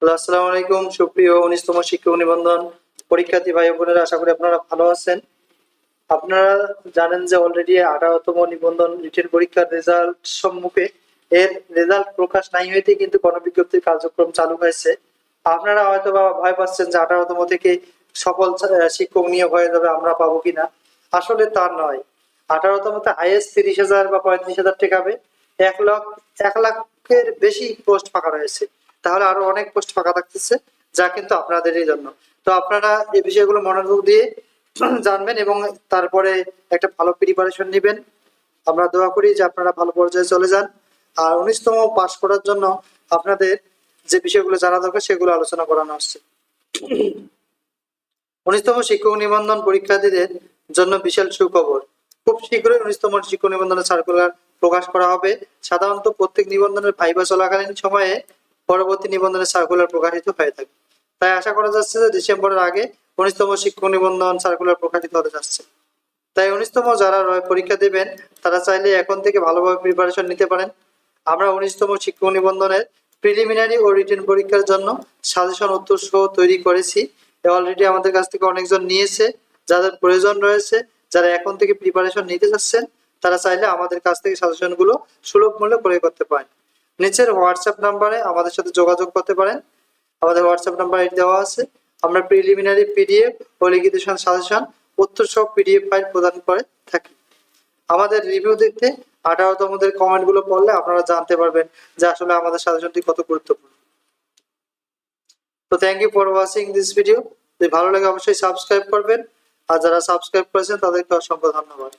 Hello, আসসালামু আলাইকুম। সুপ্রিয় ১৯তম শিক্ষক নিবন্ধন পরীক্ষার্থী ভাই বোনেরা, আশা করি আপনারা ভালো আছেন। আপনারা জানেন যে অলরেডি ১৮তম নিবন্ধন রিটেন পরীক্ষার রেজাল্ট সম্মুখে এর রেজাল্ট প্রকাশ নাই হইতে কিন্তু গণবিজ্ঞপ্তির কার্যক্রম চালু হয়েছে। আপনারা হয়তো বা ভয় পাচ্ছেন যে ১৮তম থেকে সকল শিক্ষক নিয়োগ হয়ে যাবে, আমরা পাবো কিনা। আসলে তা নয়। ১৮তমতে হাইয়েস্ট ৩০,০০০ বা ৩৫,০০০ টেকাবে। ১ লাখের বেশি পোস্ট ফাঁকা রয়েছে। তাহলে আরো অনেক পোস্ট ফাঁকা থাকতেছে, যা কিন্তু আপনাদেরই জন্য। তো আপনারা এই বিষয়গুলো মনোযোগ দিয়ে জানবেন এবং তারপরে একটা ভালো প্রিপারেশন নেবেন। আমরা দোয়া করি যে আপনারা ভালো পর্যায়ে চলে যান। আর ১৯তম পাস করার জন্য আপনাদের যে বিষয়গুলো জানা দরকার সেগুলো আলোচনা করানো হচ্ছে। ১৯তম শিক্ষক নিবন্ধন পরীক্ষার্থীদের জন্য বিশাল সুখবর। খুব শীঘ্রই ১৯তম শিক্ষক নিবন্ধনের সার্কুলার প্রকাশ করা হবে। সাধারণত প্রত্যেক নিবন্ধনের ভাইভা চলাকালীন সময়ে পরবর্তী নিবন্ধনের সার্কুলার প্রকাশিত হয়ে থাকে। তাই আশা করা যাচ্ছে যে ডিসেম্বরের আগে ১৯তম শিক্ষক নিবন্ধন সার্কুলার প্রকাশিত হতে যাচ্ছে। তাই ১৯তম যারা পরীক্ষা দেবেন তারা চাইলে এখন থেকে ভালোভাবে প্রিপারেশন নিতে পারেন। আমরা ১৯তম শিক্ষক নিবন্ধনের প্রিলিমিনারি ও রিটেন পরীক্ষার জন্য সাজেশন উত্তর সহ তৈরি করেছি। অলরেডি আমাদের কাছ থেকে অনেকজন নিয়েছে। যাদের প্রয়োজন রয়েছে, যারা এখন থেকে প্রিপারেশন নিতে চাচ্ছেন, তারা চাইলে আমাদের কাছ থেকে সাজেশনগুলো সুলভ মূল্যে ক্রয় করতে পারেন। নিচের হোয়াটসঅ্যাপ নাম্বারে আমাদের সাথে যোগাযোগ করতে পারেন। আমাদের হোয়াটসঅ্যাপ নাম্বার দেওয়া আছে। আমরা প্রিলিমিনারি পিডিএফ ও লিখিত সাজেশন উত্তর সহ পিডিএফ ফাইল প্রদান করে থাকি। আমাদের রিভিউ দেখতে ১৮তমদের কমেন্ট গুলো পড়লে আপনারা জানতে পারবেন যে আসলে আমাদের সাজেশনটি কত গুরুত্বপূর্ণ। তো thank you for watching this video. যদি ভালো লাগে অবশ্যই সাবস্ক্রাইব করবেন, আর যারা সাবস্ক্রাইব করেছেন তাদেরকে অসংখ্য ধন্যবাদ।